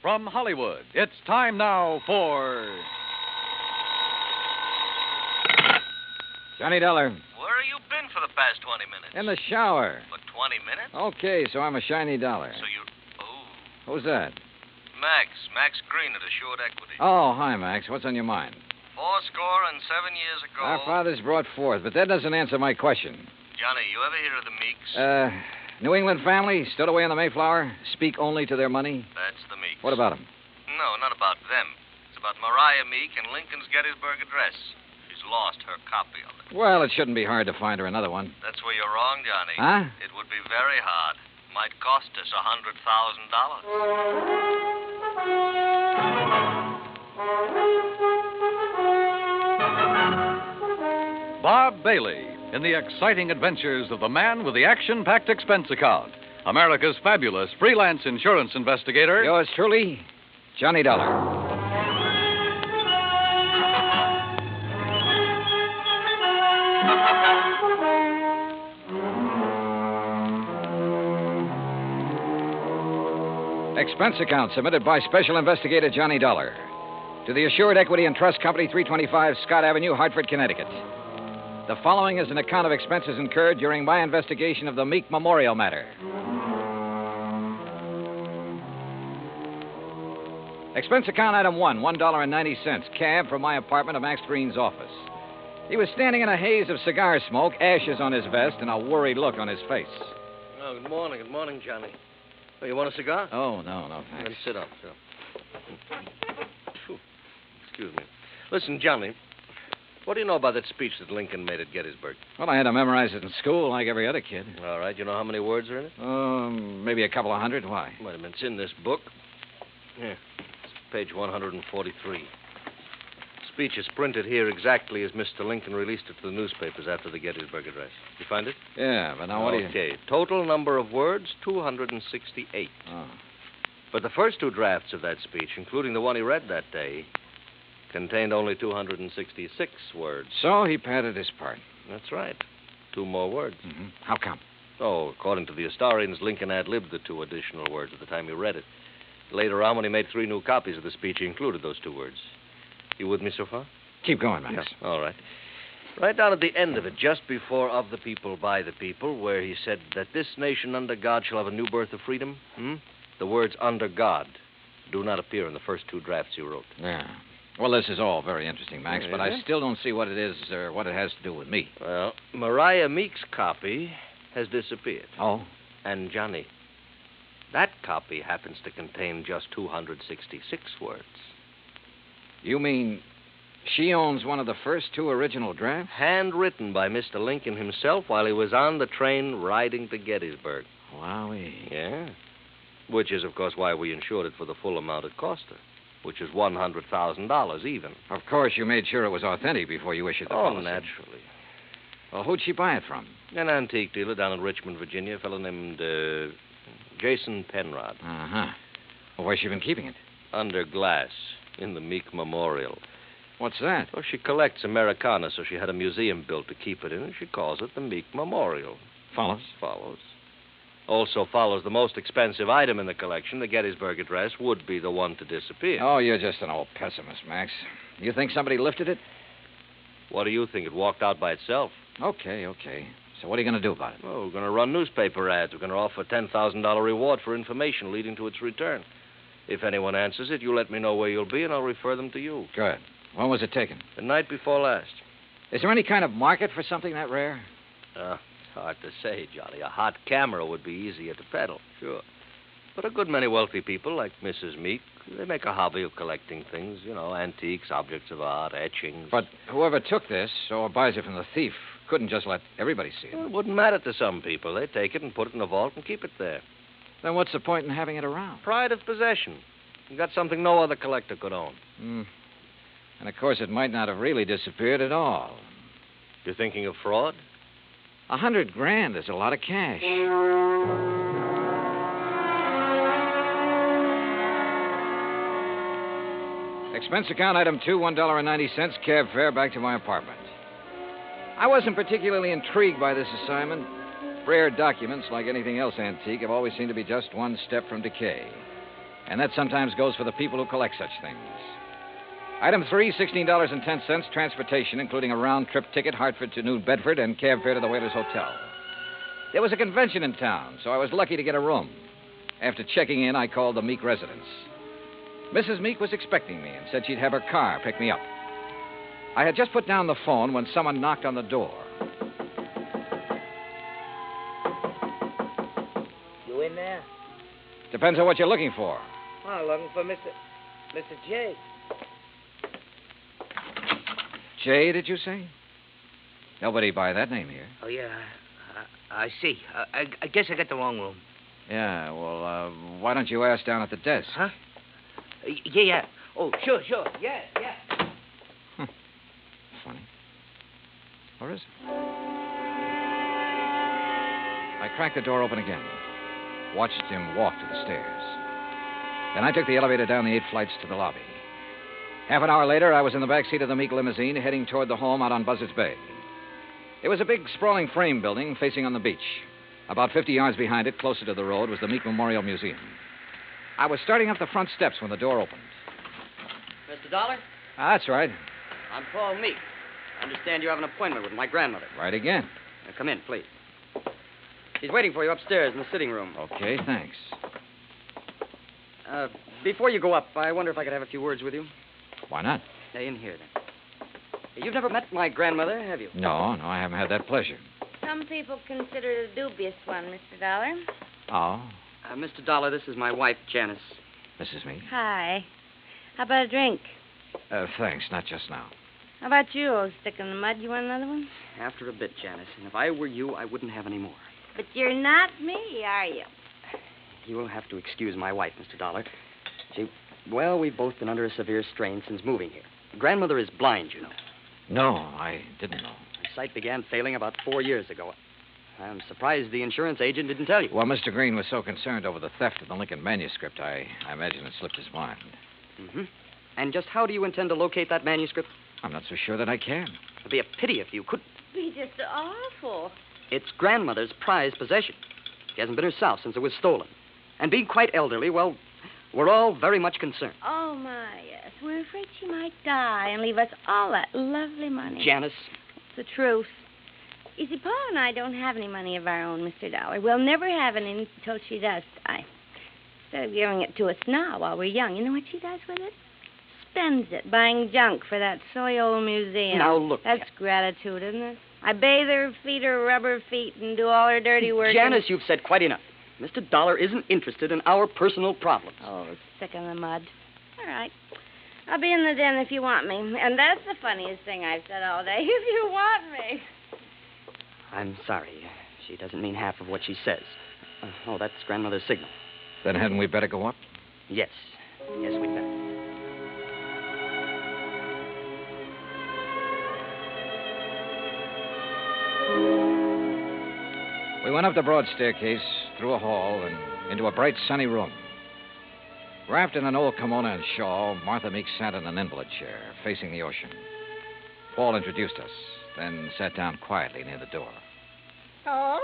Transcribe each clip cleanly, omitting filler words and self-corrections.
from Hollywood, it's time now for... Johnny Dollar. Where have you been for the past 20 minutes? In the shower. For 20 minutes? Okay, so I'm a shiny dollar. So you... Oh. Who's that? Max Green at Assured Equity. Oh, hi, Max. What's on your mind? 7 years ago... Our fathers brought forth, but that doesn't answer my question. Johnny, you ever hear of the Meeks? New England family, stood away on the Mayflower, speak only to their money. That's the Meeks. What about them? No, not about them. It's about Mariah Meek and Lincoln's Gettysburg Address. She's lost her copy of it. Well, it shouldn't be hard to find her another one. That's where you're wrong, Johnny. Huh? It would be very hard. Might cost us $100,000. Bob Bailey in the exciting adventures of the man with the action-packed expense account. America's fabulous freelance insurance investigator. Yours truly, Johnny Dollar. Expense account submitted by Special Investigator Johnny Dollar to the Assured Equity and Trust Company, 325 Scott Avenue, Hartford, Connecticut. The following is an account of expenses incurred during my investigation of the Meek Memorial matter. Expense account item 1, $1.90, cab from my apartment to Max Green's office. He was standing in a haze of cigar smoke, ashes on his vest, and a worried look on his face. Oh, good morning, Johnny. Oh, you want a cigar? Oh, no, thanks. Then sit up, sir. Excuse me. Listen, Johnny, what do you know about that speech that Lincoln made at Gettysburg? Well, I had to memorize it in school like every other kid. All right. You know how many words are in it? Maybe a couple of hundred. Why? Wait a minute. It's in this book. Here. It's page 143. Speech is printed here exactly as Mr. Lincoln released it to the newspapers after the Gettysburg Address. You find it? Yeah, but now what do you... Okay. Total number of words, 268. Oh. But the first two drafts of that speech, including the one he read that day, contained only 266 words. So he padded his part. That's right. 2 more words. Mm-hmm. How come? Oh, according to the historians, Lincoln ad-libbed the 2 additional words at the time he read it. Later on, when he made 3 new copies of the speech, he included those 2 words. You with me so far? Keep going, Max. Yeah. All right. Right down at the end of it, just before of the people, by the people, where he said that this nation under God shall have a new birth of freedom, the words under God do not appear in the first 2 drafts he wrote. Yeah. Well, this is all very interesting, Max, but I still don't see what it is or what it has to do with me. Well, Mariah Meek's copy has disappeared. Oh? And, Johnny, that copy happens to contain just 266 words. You mean she owns one of the first 2 original drafts? Handwritten by Mr. Lincoln himself while he was on the train riding to Gettysburg. Wowee. Yeah. Which is, of course, why we insured it for the full amount it cost her, which is $100,000 even. Of course, you made sure it was authentic before you issued the policy. Oh, naturally. Well, who'd she buy it from? An antique dealer down in Richmond, Virginia, a fellow named Jason Penrod. Uh-huh. Well, where's she been keeping it? Under glass in the Meek Memorial. What's that? Well, she collects Americana, so she had a museum built to keep it in, and she calls it the Meek Memorial. Follows? Follows. Also follows the most expensive item in the collection, the Gettysburg Address, would be the one to disappear. Oh, you're just an old pessimist, Max. You think somebody lifted it? What do you think? It walked out by itself. Okay. So what are you going to do about it? Well, we're going to run newspaper ads. We're going to offer a $10,000 reward for information leading to its return. If anyone answers it, you let me know where you'll be, and I'll refer them to you. Good. When was it taken? The night before last. Is there any kind of market for something that rare? It's hard to say, Johnny. A hot camera would be easier to peddle, sure. But a good many wealthy people, like Mrs. Meek, they make a hobby of collecting things, antiques, objects of art, etchings. But whoever took this or buys it from the thief couldn't just let everybody see it. Well, it wouldn't matter to some people. They take it and put it in a vault and keep it there. Then what's the point in having it around? Pride of possession. You got something no other collector could own. And, of course, it might not have really disappeared at all. You're thinking of fraud? $100,000 is a lot of cash. Expense account item 2, $1.90, cab fare back to my apartment. I wasn't particularly intrigued by this assignment. Rare documents, like anything else antique, have always seemed to be just one step from decay. And that sometimes goes for the people who collect such things. Item 3, $16.10, transportation, including a round-trip ticket, Hartford to New Bedford, and cab fare to the Whalers Hotel. There was a convention in town, so I was lucky to get a room. After checking in, I called the Meek residence. Mrs. Meek was expecting me and said she'd have her car pick me up. I had just put down the phone when someone knocked on the door. You in there? Depends on what you're looking for. Oh, looking for Mr. J. Jay, did you say? Nobody by that name here. Oh, yeah. I see. I guess I got the wrong room. Yeah, well, why don't you ask down at the desk? Huh? Yeah. Oh, sure. Yeah. Funny. Or is it? I cracked the door open again. Watched him walk to the stairs. Then I took the elevator down the 8 flights to the lobby. Half an hour later, I was in the back seat of the Meek limousine heading toward the home out on Buzzards Bay. It was a big, sprawling frame building facing on the beach. About 50 yards behind it, closer to the road, was the Meek Memorial Museum. I was starting up the front steps when the door opened. Mr. Dollar? That's right. I'm Paul Meek. I understand you have an appointment with my grandmother. Right again. Now, come in, please. She's waiting for you upstairs in the sitting room. Okay, thanks. Before you go up, I wonder if I could have a few words with you. Why not? In here, then. You've never met my grandmother, have you? No, I haven't had that pleasure. Some people consider it a dubious one, Mr. Dollar. Oh, Mr. Dollar, this is my wife, Janice. Mrs. Meek? Hi. How about a drink? Thanks, not just now. How about you, old stick in the mud? You want another one? After a bit, Janice. And if I were you, I wouldn't have any more. But you're not me, are you? You will have to excuse my wife, Mr. Dollar. We've both been under a severe strain since moving here. Grandmother is blind, you know. No, I didn't know. Her sight began failing about 4 years ago. I'm surprised the insurance agent didn't tell you. Well, Mr. Green was so concerned over the theft of the Lincoln manuscript, I imagine it slipped his mind. Mm-hmm. And just how do you intend to locate that manuscript? I'm not so sure that I can. It'd be a pity if you couldn't. It'd be just awful. It's grandmother's prized possession. She hasn't been herself since it was stolen. And being quite elderly, well, we're all very much concerned. Oh, my, yes. We're afraid she might die and leave us all that lovely money. Janice. It's the truth. You see, Paul and I don't have any money of our own, Mr. Dollar. We'll never have any until she does die. Instead of giving it to us now while we're young, you know what she does with it? Spends it buying junk for that silly old museum. Now, look. That's gratitude, isn't it? I bathe her, feed her rubber feet, and do all her dirty work. Janice, you've said quite enough. Mr. Dollar isn't interested in our personal problems. Oh, stick in the mud. All right. I'll be in the den if you want me. And that's the funniest thing I've said all day. If you want me. I'm sorry. She doesn't mean half of what she says. That's grandmother's signal. Then hadn't we better go up? Yes. Yes, we'd better. We went up the broad staircase, through a hall, and into a bright, sunny room. Wrapped in an old kimono and shawl, Martha Meek sat in an invalid chair, facing the ocean. Paul introduced us, then sat down quietly near the door. Paul?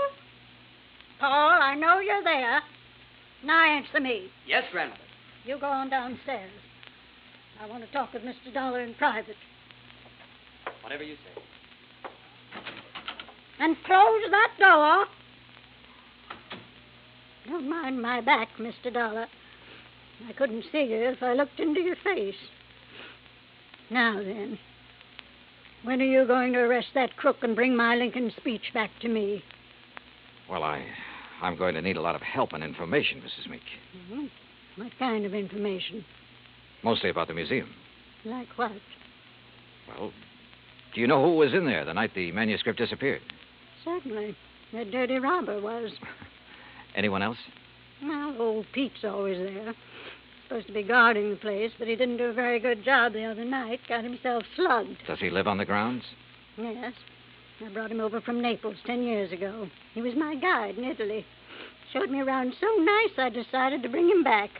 Paul, I know you're there. Now answer me. Yes, grandmother. You go on downstairs. I want to talk with Mr. Dollar in private. Whatever you say. And close that door. Don't mind my back, Mr. Dollar. I couldn't see you if I looked into your face. Now then, when are you going to arrest that crook and bring my Lincoln speech back to me? Well, I'm going to need a lot of help and information, Mrs. Meek. Mm-hmm. What kind of information? Mostly about the museum. Like what? Well, do you know who was in there the night the manuscript disappeared? Certainly. That dirty robber was. Anyone else? Well, old Pete's always there. Supposed to be guarding the place, but he didn't do a very good job the other night. Got himself slugged. Does he live on the grounds? Yes. I brought him over from Naples 10 years ago. He was my guide in Italy. Showed me around so nice I decided to bring him back.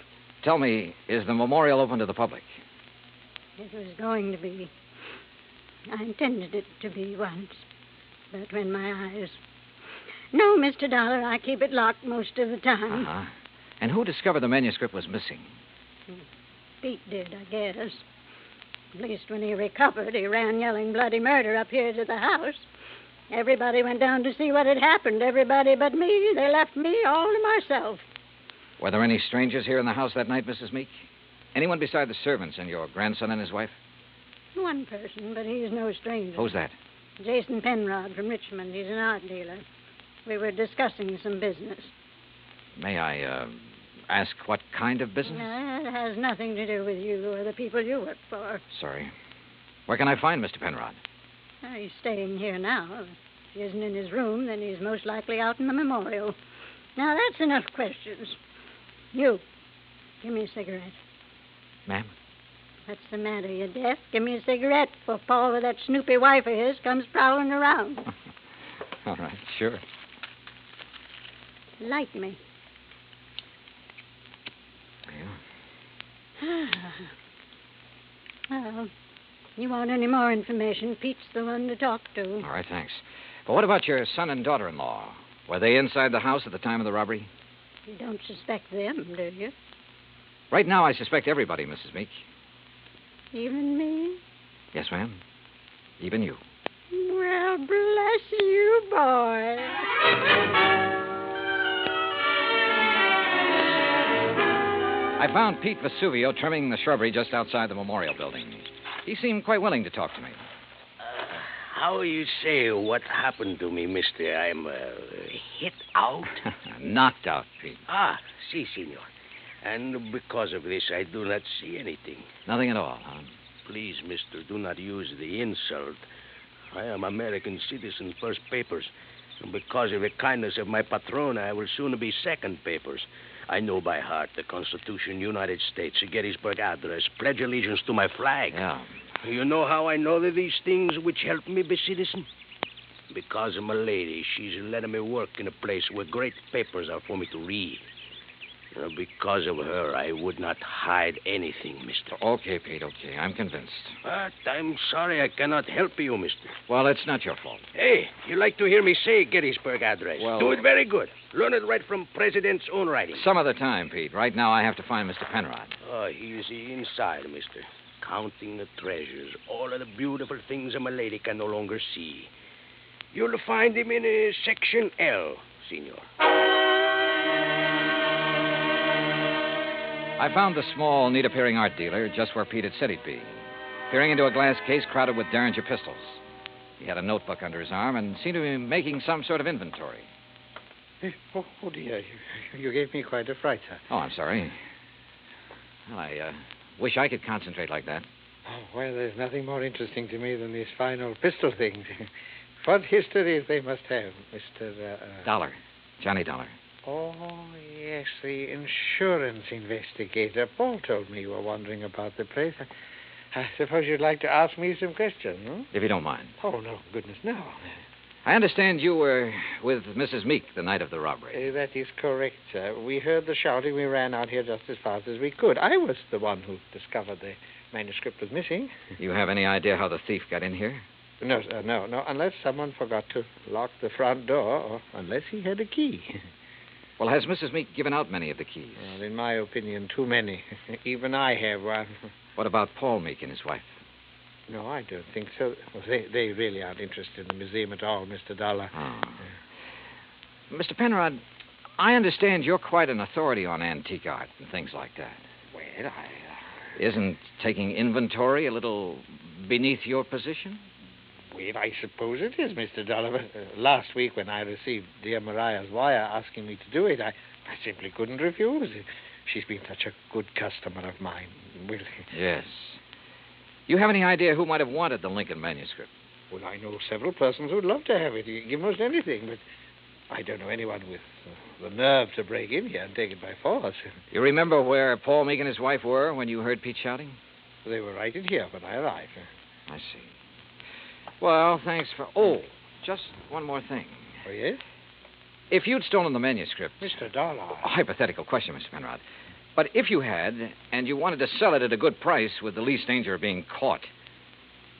Tell me, is the memorial open to the public? It was going to be. I intended it to be once. But when my eyes... No, Mr. Dollar, I keep it locked most of the time. Uh-huh. And who discovered the manuscript was missing? Pete did, I guess. At least when he recovered, he ran yelling bloody murder up here to the house. Everybody went down to see what had happened. Everybody but me. They left me all to myself. Were there any strangers here in the house that night, Mrs. Meek? Anyone beside the servants and your grandson and his wife? One person, but he's no stranger. Who's that? Jason Penrod from Richmond. He's an art dealer. We were discussing some business. May I, ask what kind of business? It has nothing to do with you or the people you work for. Sorry. Where can I find Mr. Penrod? He's staying here now. If he isn't in his room, then he's most likely out in the memorial. Now, that's enough questions. You, give me a cigarette. Ma'am? What's the matter? You deaf? Give me a cigarette before Paul with that snoopy wife of his comes prowling around. All right, sure. Light me. Yeah. Well, you want any more information, Pete's the one to talk to. All right, thanks. But what about your son and daughter-in-law? Were they inside the house at the time of the robbery? You don't suspect them, do you? Right now, I suspect everybody, Mrs. Meek. Even me? Yes, ma'am. Even you. Well, bless you, boy. I found Pete Vesuvio trimming the shrubbery just outside the memorial building. He seemed quite willing to talk to me. How you say what happened to me, mister? I'm hit out? Knocked out, Pete. Ah, si, senor. And because of this, I do not see anything. Nothing at all, huh? Please, mister, do not use the insult. I am American citizen, first papers. And because of the kindness of my patron, I will soon be second papers. I know by heart the Constitution, United States, Gettysburg Address, pledge allegiance to my flag. Yeah. You know how I know these things which help me be citizen? Because of my lady. She's letting me work in a place where great papers are for me to read. Because of her, I would not hide anything, mister. Okay, Pete, okay. I'm convinced. But I'm sorry I cannot help you, mister. Well, it's not your fault. Hey, you like to hear me say Gettysburg Address? Well... Do it very good. Learn it right from President's own writing. Some other time, Pete. Right now, I have to find Mr. Penrod. Oh, he's inside, mister. Counting the treasures. All of the beautiful things a lady can no longer see. You'll find him in Section L, senor. I found the small, neat-appearing art dealer just where Pete had said he'd be, peering into a glass case crowded with Derringer pistols. He had a notebook under his arm and seemed to be making some sort of inventory. Oh, dear. You gave me quite a fright, sir. Oh, I'm sorry. Well, I wish I could concentrate like that. Oh, well, there's nothing more interesting to me than these fine old pistol things. What histories they must have, Mr. Dollar. Johnny Dollar. Oh, yes, the insurance investigator. Paul told me you were wandering about the place. I suppose you'd like to ask me some questions, hmm? If you don't mind. Oh, no, goodness, no. I understand you were with Mrs. Meek the night of the robbery. That is correct, sir. We heard the shouting. We ran out here just as fast as we could. I was the one who discovered the manuscript was missing. You have any idea how the thief got in here? No, sir, no. Unless someone forgot to lock the front door, or unless he had a key. Well, has Mrs. Meek given out many of the keys? Well, in my opinion, too many. Even I have one. What about Paul Meek and his wife? No, I don't think so. Well, they really aren't interested in the museum at all, Mr. Dollar. Oh. Mr. Penrod, I understand you're quite an authority on antique art and things like that. Well, Isn't taking inventory a little beneath your position? Well, I suppose it is, Mr. Dollar. Last week when I received dear Mariah's wire asking me to do it, I simply couldn't refuse. She's been such a good customer of mine. Well, yes. You have any idea who might have wanted the Lincoln manuscript? Well, I know several persons who'd love to have it. Give most anything, but I don't know anyone with the nerve to break in here and take it by force. You remember where Paul Meek and his wife were when you heard Pete shouting? They were right in here when I arrived. I see. Well, thanks for... Oh, just one more thing. Oh, yes? If you'd stolen the manuscript... Mr. Dollar. A hypothetical question, Mr. Penrod. But if you had, and you wanted to sell it at a good price with the least danger of being caught,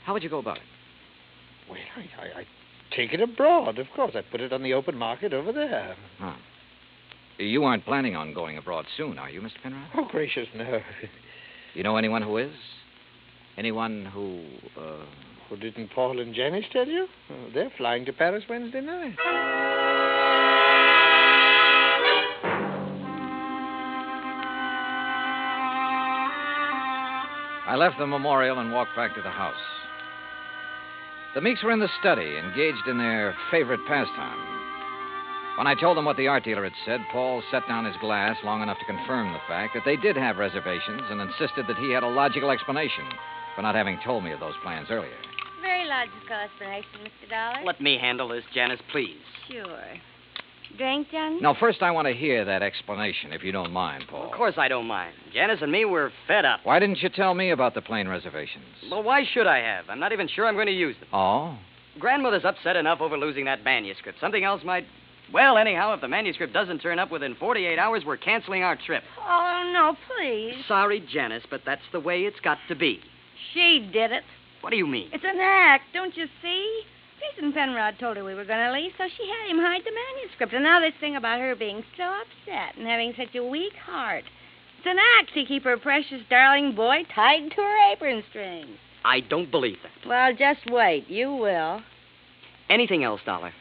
how would you go about it? Well, I'd take it abroad, of course. I'd put it on the open market over there. Huh. You aren't planning on going abroad soon, are you, Mr. Penrod? Oh, gracious, no. You know anyone who is? Anyone who, Well, didn't Paul and Janice tell you? Oh, they're flying to Paris Wednesday night. I left the memorial and walked back to the house. The Meeks were in the study, engaged in their favorite pastime. When I told them what the art dealer had said, Paul set down his glass long enough to confirm the fact that they did have reservations and insisted that he had a logical explanation for not having told me of those plans earlier. Very logical explanation, Mr. Dollar. Let me handle this, Janice, please. Sure. Drink, Johnny? No, first I want to hear that explanation, if you don't mind, Paul. Of course I don't mind. Janice and me, we're fed up. Why didn't you tell me about the plane reservations? Well, why should I have? I'm not even sure I'm going to use them. Oh? Grandmother's upset enough over losing that manuscript. Something else might... Well, anyhow, if the manuscript doesn't turn up within 48 hours, we're canceling our trip. Oh, no, please. Sorry, Janice, but that's the way it's got to be. She did it. What do you mean? It's an act, don't you see? Jason Penrod told her we were going to leave, so she had him hide the manuscript. And now this thing about her being so upset and having such a weak heart. It's an act to keep her precious darling boy tied to her apron strings. I don't believe that. Well, just wait. You will. Anything else, Dollar?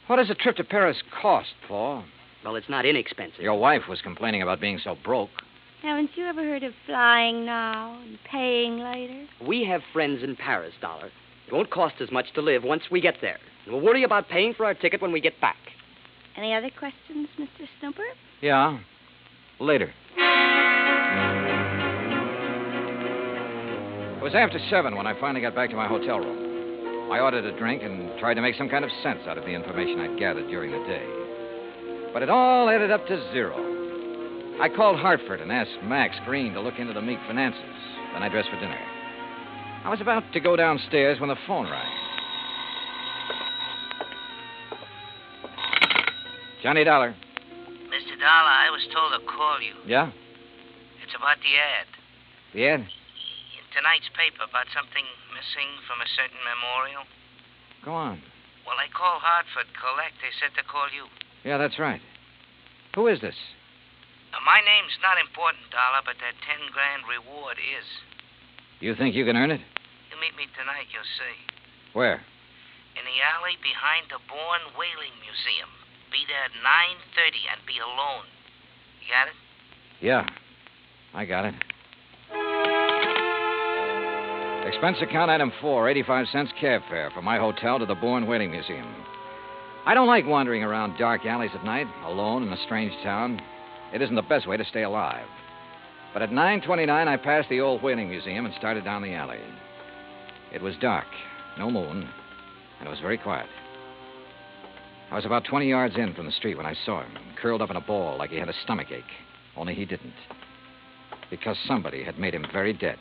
What does a trip to Paris cost, Paul? Well, it's not inexpensive. Your wife was complaining about being so broke. Haven't you ever heard of flying now and paying later? We have friends in Paris, Dollar. It won't cost as much to live once we get there. And we'll worry about paying for our ticket when we get back. Any other questions, Mr. Snooper? Yeah. Later. It was after 7 when I finally got back to my hotel room. I ordered a drink and tried to make some kind of sense out of the information I'd gathered during the day. But it all added up to 0. I called Hartford and asked Max Green to look into the Meek finances. Then I dressed for dinner. I was about to go downstairs when the phone rang. Johnny Dollar. Mr. Dollar, I was told to call you. Yeah? It's about the ad. The ad? In tonight's paper about something missing from a certain memorial. Go on. Well, I called Hartford Collect. They said to call you. Yeah, that's right. Who is this? My name's not important, Dollar, but that 10 grand reward is. You think you can earn it? You meet me tonight, you'll see. Where? In the alley behind the Bourne Whaling Museum. Be there at 9:30 and be alone. You got it? Yeah, I got it. Expense account item 4, 85 cents cab fare from my hotel to the Bourne Whaling Museum. I don't like wandering around dark alleys at night, alone in a strange town. It isn't the best way to stay alive. But at 9:29, I passed the old whaling museum and started down the alley. It was dark, no moon, and it was very quiet. I was about 20 yards in from the street when I saw him, curled up in a ball like he had a stomachache. Only he didn't. Because somebody had made him very dead.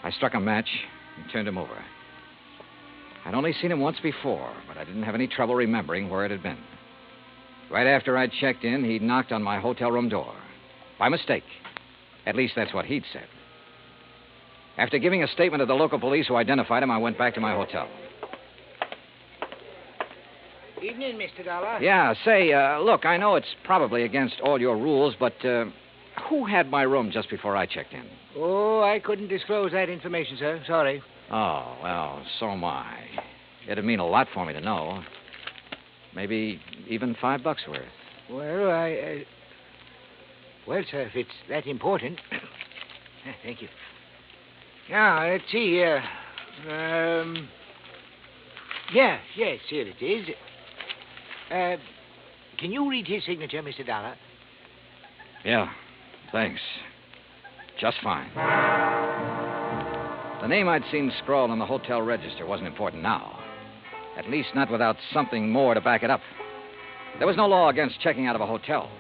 I struck a match and turned him over. I'd only seen him once before, but I didn't have any trouble remembering where it had been. Right after I'd checked in, he'd knocked on my hotel room door. By mistake. At least that's what he'd said. After giving a statement to the local police who identified him, I went back to my hotel. Evening, Mr. Dollar. Yeah, say, look, I know it's probably against all your rules, but who had my room just before I checked in? Oh, I couldn't disclose that information, sir. Sorry. Oh, well, so am I. It'd mean a lot for me to know. Maybe even $5 worth. Well, Well, sir, if it's that important. Thank you. Now, let's see here. Yes, here it is. Can you read his signature, Mr. Dollar? Yeah, thanks. Just fine. The name I'd seen scrawled on the hotel register wasn't important now. At least not without something more to back it up. There was no law against checking out of a hotel,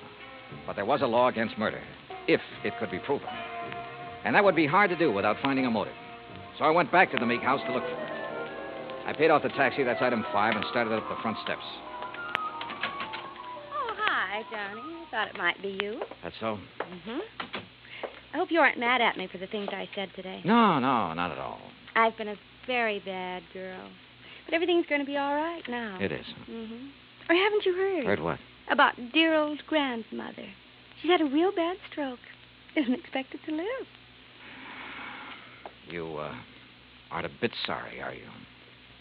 but there was a law against murder, if it could be proven. And that would be hard to do without finding a motive. So I went back to the Meek house to look for it. I paid off the taxi, that's item 5, and started up the front steps. Oh, hi, Johnny. I thought it might be you. That's so? Mm-hmm. I hope you aren't mad at me for the things I said today. No, not at all. I've been a very bad girl. But everything's going to be all right now. It is. Mm-hmm. Or haven't you heard? Heard what? about dear old grandmother. She's had a real bad stroke. Isn't expected to live. You, aren't a bit sorry, are you?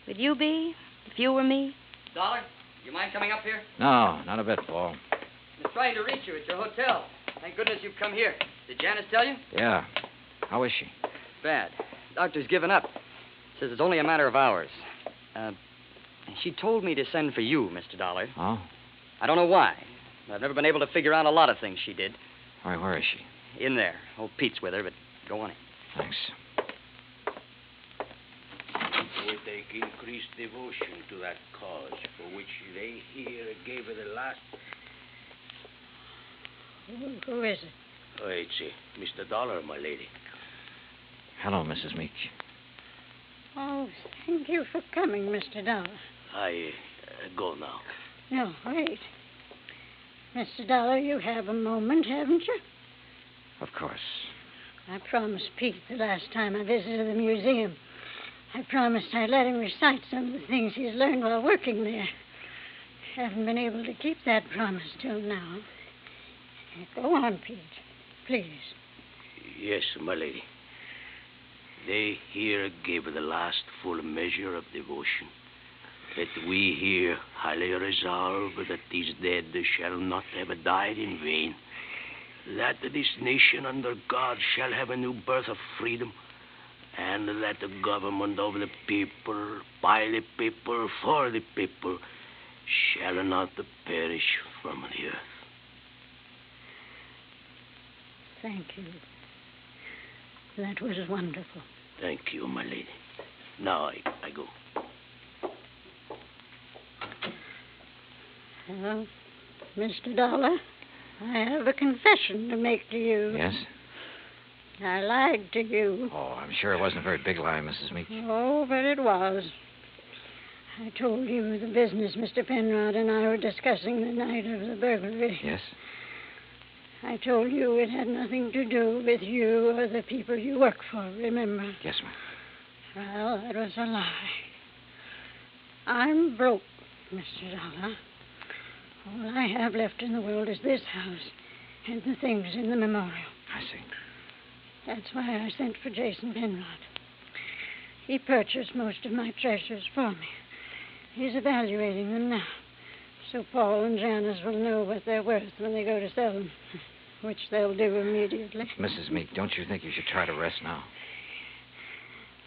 Would you be, if you were me? Dollar, you mind coming up here? No, not a bit, Paul. I'm trying to reach you at your hotel. Thank goodness you've come here. Did Janice tell you? Yeah. How is she? Bad. Doctor's given up. Says it's only a matter of hours. She told me to send for you, Mr. Dollar. Oh? I don't know why. I've never been able to figure out a lot of things she did. All right, where is she? In there. Old Pete's with her, but go on in. Thanks. Would they increase devotion to that cause for which they here gave her the last... Who is it? Oh, it's Mr. Dollar, my lady. Hello, Mrs. Meek. Oh, thank you for coming, Mr. Dollar. I go now. No, wait. Mr. Dollar, you have a moment, haven't you? Of course. I promised Pete the last time I visited the museum. I promised I'd let him recite some of the things he's learned while working there. Haven't been able to keep that promise till now. Go on, Pete. Please. Yes, my lady. They here gave her the last full measure of devotion. That we here highly resolve that these dead shall not have died in vain. That this nation under God shall have a new birth of freedom. And that the government of the people, by the people, for the people, shall not perish from the earth. Thank you. That was wonderful. Thank you, my lady. Now I go. Well, Mr. Dollar, I have a confession to make to you. Yes? I lied to you. Oh, I'm sure it wasn't a very big lie, Mrs. Meek. Oh, but it was. I told you the business Mr. Penrod and I were discussing the night of the burglary. Yes? I told you it had nothing to do with you or the people you work for, remember? Yes, ma'am. Well, that was a lie. I'm broke, Mr. Dollar. All I have left in the world is this house and the things in the memorial. I see. That's why I sent for Jason Penrod. He purchased most of my treasures for me. He's evaluating them now, so Paul and Janice will know what they're worth when they go to sell them, which they'll do immediately. Mrs. Meek, don't you think you should try to rest now?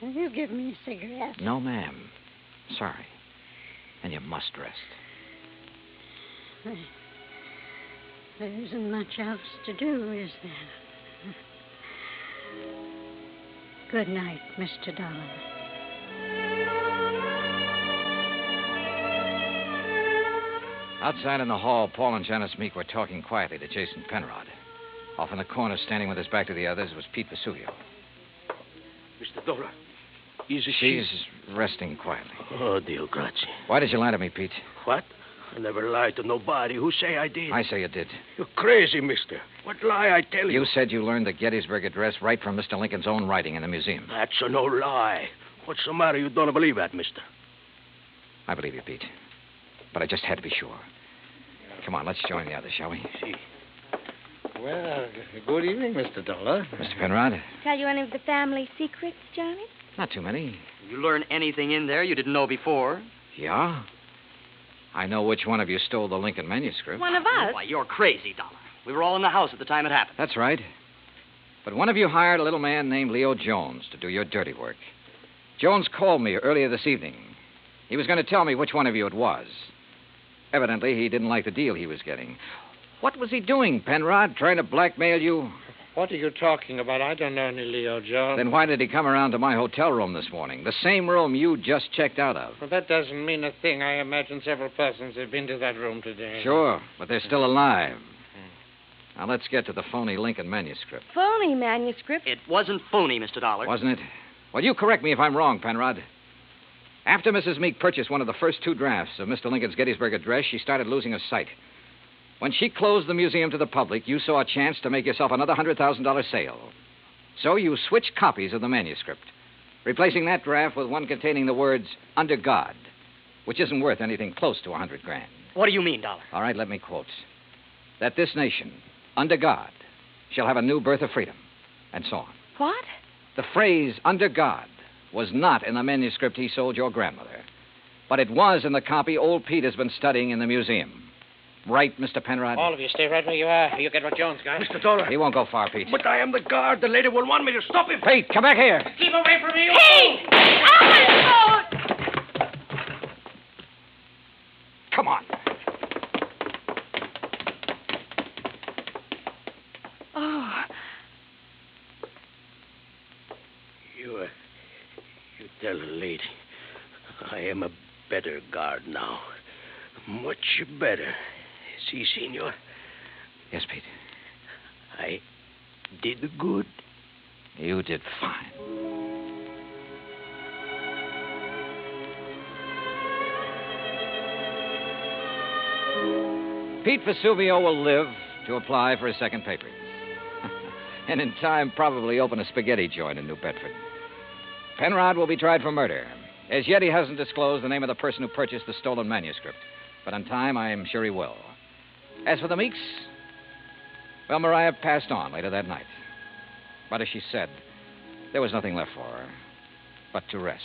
Will you give me a cigarette? No, ma'am. Sorry. And you must rest. There isn't much else to do, is there? Good night, Mr. Dollar. Outside in the hall, Paul and Janice Meek were talking quietly to Jason Penrod. Off in the corner, standing with his back to the others, was Pete Vesuvio. Mr. Dollar, is She's resting quietly. Oh, Dio grazie. Why did you lie to me, Pete? What? I never lied to nobody. Who say I did? I say you did. You're crazy, mister. What lie I tell you? You said you learned the Gettysburg Address right from Mr. Lincoln's own writing in the museum. That's no lie. What's the matter? You don't believe that, mister? I believe you, Pete. But I just had to be sure. Come on, let's join the others, shall we? See. Well, good evening, Mr. Dollar. Mr. Penrod? Tell you any of the family secrets, Johnny? Not too many. You learn anything in there you didn't know before? Yeah? I know which one of you stole the Lincoln manuscript. One of us? Why, you're crazy, Dollar. We were all in the house at the time it happened. That's right. But one of you hired a little man named Leo Jones to do your dirty work. Jones called me earlier this evening. He was going to tell me which one of you it was. Evidently, he didn't like the deal he was getting. What was he doing, Penrod? Trying to blackmail you? What are you talking about? I don't know any Leo Jones. Then why did he come around to my hotel room this morning? The same room you just checked out of. Well, that doesn't mean a thing. I imagine several persons have been to that room today. Sure, but they're still alive. Now, let's get to the phony Lincoln manuscript. Phony manuscript? It wasn't phony, Mr. Dollar. Wasn't it? Well, you correct me if I'm wrong, Penrod. After Mrs. Meek purchased one of the first two drafts of Mr. Lincoln's Gettysburg Address, she started losing her sight. When she closed the museum to the public, you saw a chance to make yourself another $100,000 sale. So you switched copies of the manuscript, replacing that draft with one containing the words, under God, which isn't worth anything close to $100,000. What do you mean, Dollar? All right, let me quote. That this nation, under God, shall have a new birth of freedom, and so on. What? The phrase, under God, was not in the manuscript he sold your grandmother, but it was in the copy old Pete has been studying in the museum. Right, Mr. Penrod? All of you stay right where you are. You get what Jones got. Mr. Dollar. He won't go far, Pete. But I am the guard. The lady will want me to stop him. Pete, come back here. Keep away from me, you Hey! Oh! Come on. Oh. You tell the lady I am a better guard now. Much better. Si, senor. Yes, Pete. I did good. You did fine. Pete Vesuvio will live to apply for his second papers. And in time, probably open a spaghetti joint in New Bedford. Penrod will be tried for murder. As yet, he hasn't disclosed the name of the person who purchased the stolen manuscript. But in time, I'm sure he will. As for the Meeks, well, Mariah passed on later that night. But as she said, there was nothing left for her but to rest.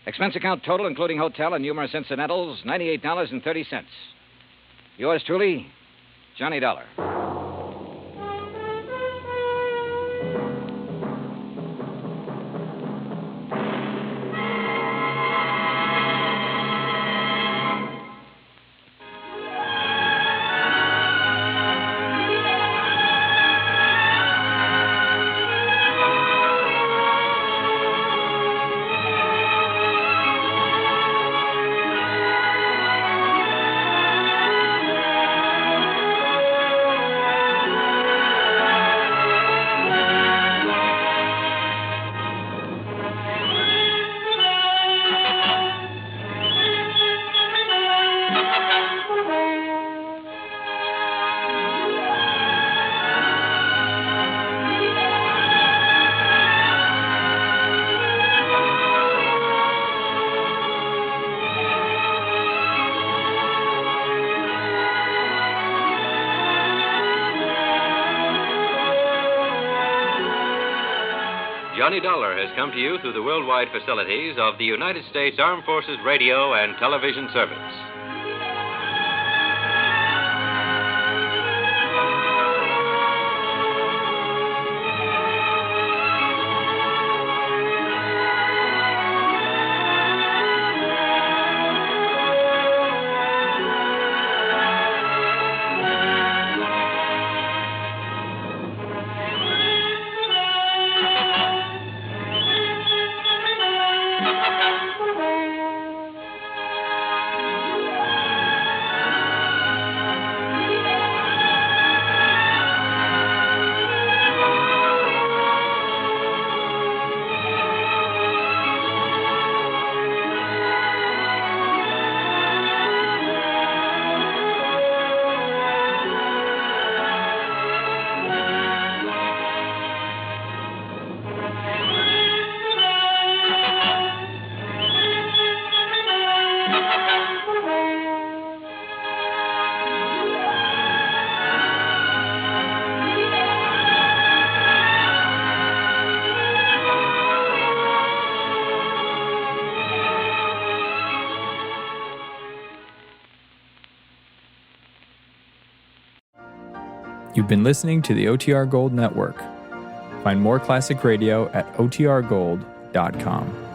Expense account total, including hotel and numerous incidentals, $98.30. Yours truly, Johnny Dollar. Johnny Dollar has come to you through the worldwide facilities of the United States Armed Forces Radio and Television Service. You've been listening to the OTR Gold Network. Find more classic radio at otrgold.com.